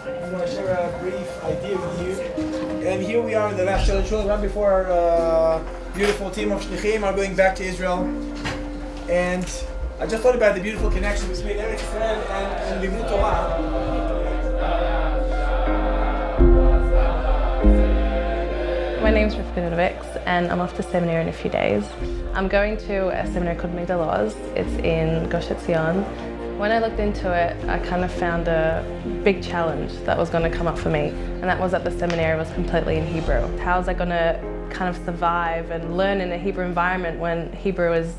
I'm going to share a brief idea with you. And here we are in the last Shul, right before our beautiful team of Shlichim are going back to Israel. And I just thought about the beautiful connection between Eretz Israel and Limud Torah. My name's Rivka and I'm off to seminary in a few days. I'm going to a seminary called Midrash. It's in Gush Etzion. When I looked into it, I kind of found a big challenge that was going to come up for me, and that was that the seminary was completely in Hebrew. How was I going to kind of survive and learn in a Hebrew environment when Hebrew is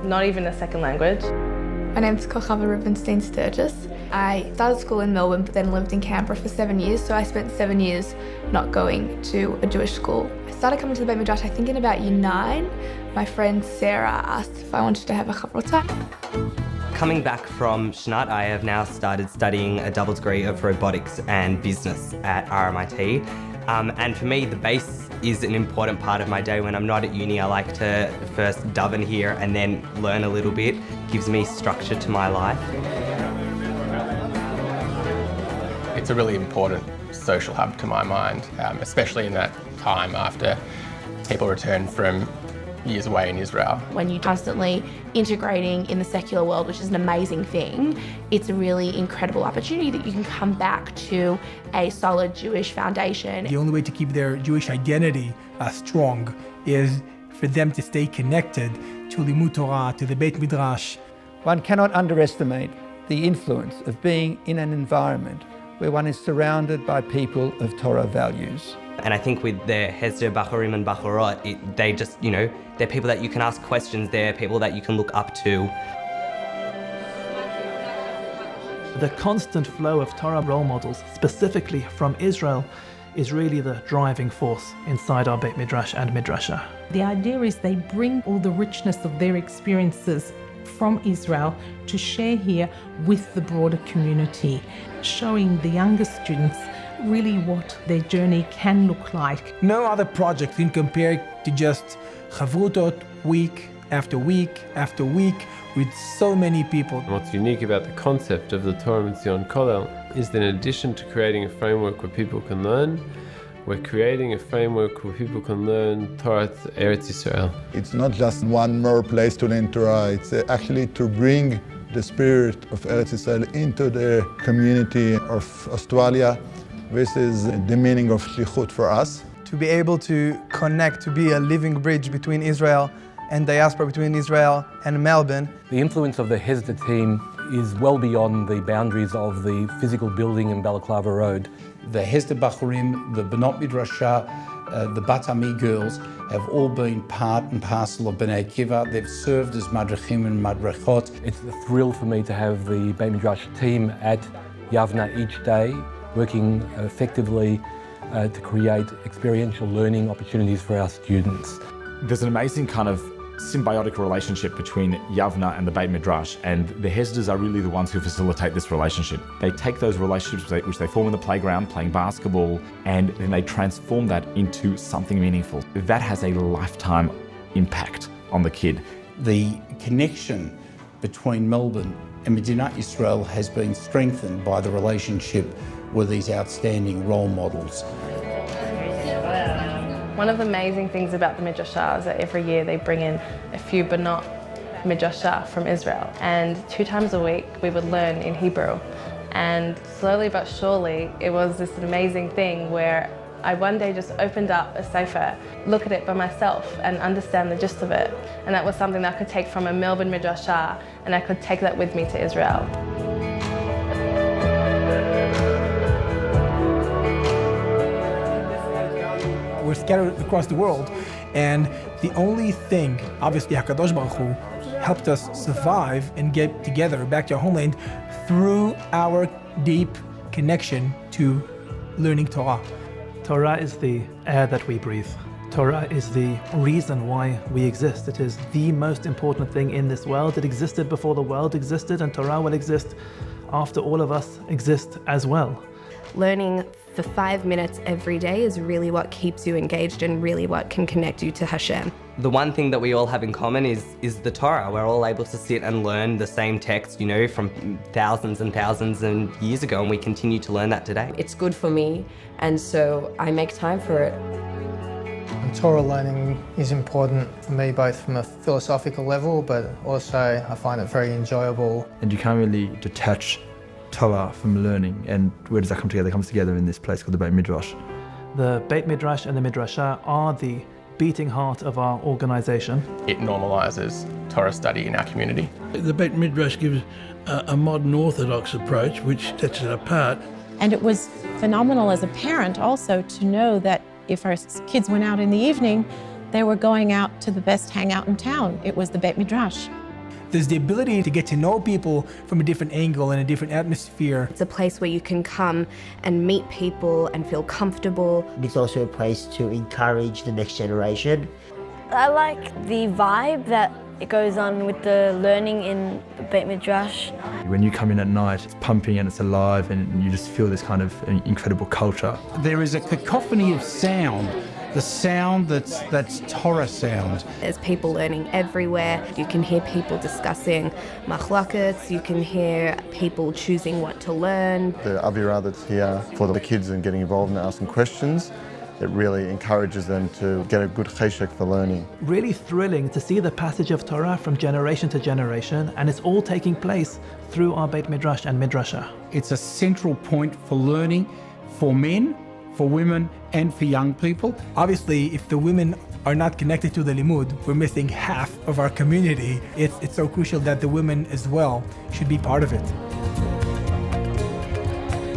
not even a second language? My name's Kochava Rubenstein Sturgis. I started school in Melbourne but then lived in Canberra for 7 years, so I spent 7 years not going to a Jewish school. I started coming to the Beit Midrash, I think in about year 9. My friend Sarah asked if I wanted to have a chavrota. Coming back from Shnat, I have now started studying a double degree of robotics and business at RMIT. And for me, the base is an important part of my day. When I'm not at uni, I like to first daven here and then learn a little bit. Gives me structure to my life. It's a really important social hub to my mind, especially in that time after people return from years away in Israel. When you're constantly integrating in the secular world, which is an amazing thing, it's a really incredible opportunity that you can come back to a solid Jewish foundation. The only way to keep their Jewish identity strong is for them to stay connected to Limud Torah, to the Beit Midrash. One cannot underestimate the influence of being in an environment where one is surrounded by people of Torah values. And I think with the Hesder Bachurim and Bachurot, they just, they're people that you can ask questions, they're people that you can look up to. The constant flow of Torah role models, specifically from Israel, is really the driving force inside our Beit Midrash and Midrashah. The idea is they bring all the richness of their experiences from Israel to share here with the broader community, showing the younger students really what their journey can look like. No other project can compare to just chavrutot week after week after week with so many people. What's unique about the concept of the Torah Mitzion Kollel is that in addition to creating a framework where people can learn, we're creating a framework where people can learn Torah Eretz Yisrael. It's not just one more place to learn Torah, it's actually to bring the spirit of Eretz Yisrael into the community of Australia. This is the meaning of shlichut for us. To be able to connect, to be a living bridge between Israel and diaspora, between Israel and Melbourne. The influence of the Hesder team is well beyond the boundaries of the physical building in Balaclava Road. The Hesder Bachurim, the Benot Midrashah, the Bat Ami girls have all been part and parcel of Bnei Akiva. They've served as Madrachim and Madrachot. It's a thrill for me to have the Beit Midrash team at Yavna each day, working effectively to create experiential learning opportunities for our students. There's an amazing kind of symbiotic relationship between Yavna and the Beit Midrash, and the Hesders are really the ones who facilitate this relationship. They take those relationships which they form in the playground, playing basketball, and then they transform that into something meaningful. That has a lifetime impact on the kid. The connection between Melbourne and Medinat Yisrael has been strengthened by the relationship with these outstanding role models. One of the amazing things about the Midrashah is that every year they bring in a few Benot Midrashah from Israel, and 2 times a week we would learn in Hebrew. And slowly but surely it was this amazing thing where I one day just opened up a sefer, look at it by myself and understand the gist of it. And that was something that I could take from a Melbourne Midrashah and I could take that with me to Israel. We're scattered across the world, and the only thing, obviously HaKadosh Baruch Hu, helped us survive and get together back to our homeland through our deep connection to learning Torah. Torah is the air that we breathe. Torah is the reason why we exist. It is the most important thing in this world. It existed before the world existed, and Torah will exist after all of us exist as well. Learning For 5 minutes every day is really what keeps you engaged and really what can connect you to Hashem. The one thing that we all have in common is the Torah. We're all able to sit and learn the same text, from thousands and thousands of years ago, and we continue to learn that today. It's good for me, and so I make time for it. Torah learning is important for me, both from a philosophical level, but also I find it very enjoyable. And you can't really detach Torah from learning. And where does that come together? It comes together in this place called the Beit Midrash. The Beit Midrash and the Midrashah are the beating heart of our organisation. It normalises Torah study in our community. The Beit Midrash gives a modern Orthodox approach which sets it apart. And it was phenomenal as a parent also to know that if our kids went out in the evening, they were going out to the best hangout in town. It was the Beit Midrash. There's the ability to get to know people from a different angle and a different atmosphere. It's a place where you can come and meet people and feel comfortable. It's also a place to encourage the next generation. I like the vibe that it goes on with the learning in the Beit Midrash. When you come in at night, it's pumping and it's alive, and you just feel this kind of incredible culture. There is a cacophony of sound, the sound that's Torah sound. There's people learning everywhere. You can hear people discussing machlokets, you can hear people choosing what to learn. The avirah that's here for the kids and getting involved and asking questions, it really encourages them to get a good cheshek for learning. Really thrilling to see the passage of Torah from generation to generation, and it's all taking place through our Beit Midrash and Midrashah. It's a central point for learning for men, for women, and for young people. Obviously, if the women are not connected to the limud, we're missing half of our community. It's so crucial that the women as well should be part of it.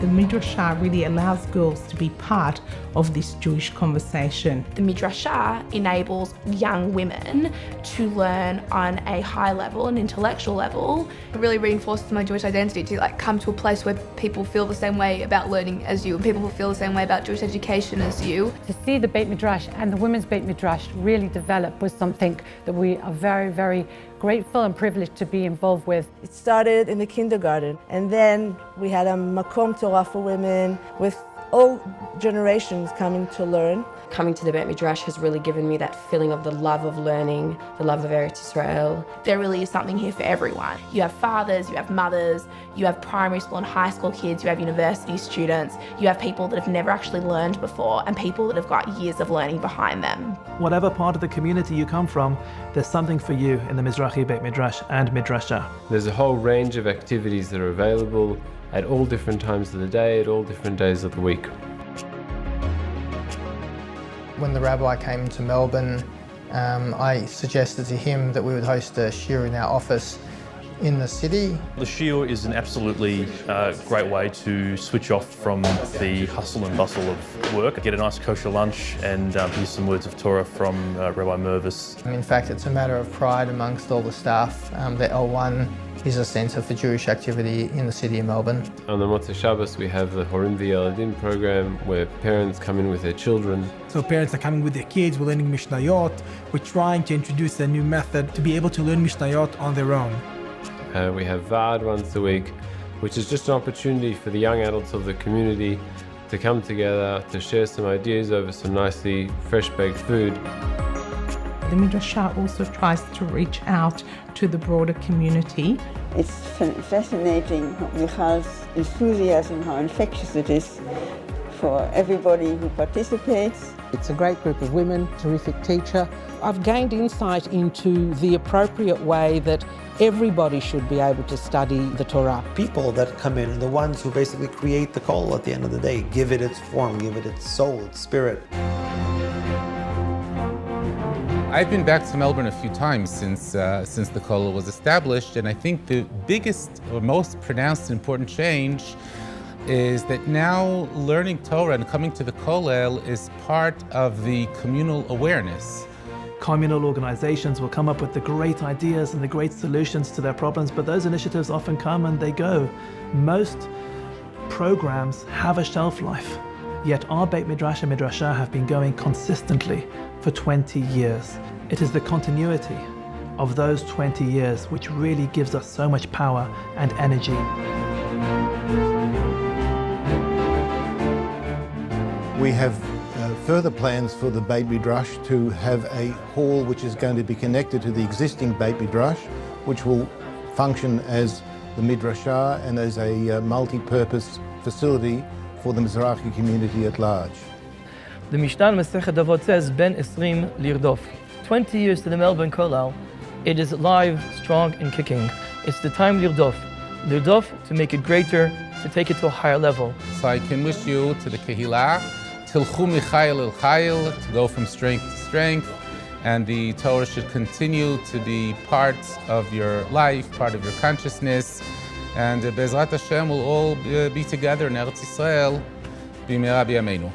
The Midrashah really allows girls to be part of this Jewish conversation. The Midrashah enables young women to learn on a high level, an intellectual level. It really reinforces my Jewish identity to come to a place where people feel the same way about learning as you, and people who feel the same way about Jewish education as you. To see the Beit Midrash and the women's Beit Midrash really develop was something that we are very, very grateful and privileged to be involved with. It started in the kindergarten, and then we had a Makom Torah for women with all generations coming to learn. Coming to the Beit Midrash has really given me that feeling of the love of learning, the love of Eretz Israel. There really is something here for everyone. You have fathers, you have mothers, you have primary school and high school kids, you have university students, you have people that have never actually learned before, and people that have got years of learning behind them. Whatever part of the community you come from, there's something for you in the Mizrachi Beit Midrash and Midrashah. There's a whole range of activities that are available at all different times of the day, at all different days of the week. When the rabbi came to Melbourne, I suggested to him that we would host a shiur in our office in the city. The shiur is an absolutely great way to switch off from the hustle and bustle of work, get a nice kosher lunch and hear some words of Torah from Rabbi Mervis. In fact, it's a matter of pride amongst all the staff that L1 is a centre for Jewish activity in the city of Melbourne. On the Motzei Shabbos, we have the Horim V'Yeladim program where parents come in with their children. So parents are coming with their kids, we're learning Mishnayot. We're trying to introduce a new method to be able to learn Mishnayot on their own. We have Vaad once a week, which is just an opportunity for the young adults of the community to come together, to share some ideas over some nicely fresh-baked food. The Midrashah also tries to reach out to the broader community. It's fascinating Michal's enthusiasm, how infectious it is for everybody who participates. It's a great group of women, terrific teacher. I've gained insight into the appropriate way that everybody should be able to study the Torah. People that come in are the ones who basically create the kol at the end of the day, give it its form, give it its soul, its spirit. I've been back to Melbourne a few times since the kollel was established, and I think the biggest or most pronounced and important change is that now learning Torah and coming to the kollel is part of the communal awareness. Communal organizations will come up with the great ideas and the great solutions to their problems, but those initiatives often come and they go. Most programs have a shelf life, yet our Beit Midrash and Midrashah have been going consistently for 20 years. It is the continuity of those 20 years which really gives us so much power and energy. We have further plans for the Beit Midrash to have a hall which is going to be connected to the existing Beit Midrash, which will function as the Midrashah and as a multi-purpose facility for the Mizrachi community at large. The Mishnah Masechet Avot says, Ben Esrim Lirdof. 20 years to the Melbourne Kollel. It is alive, strong, and kicking. It's the time Lirdof. Lirdof to make it greater, to take it to a higher level. So I can wish you to the Kehillah, Tilchu Michayil El Chayil, to go from strength to strength, and the Torah should continue to be part of your life, part of your consciousness, and Bezrat Hashem will all be together in Eretz Yisrael, B'mehera b'yameinu.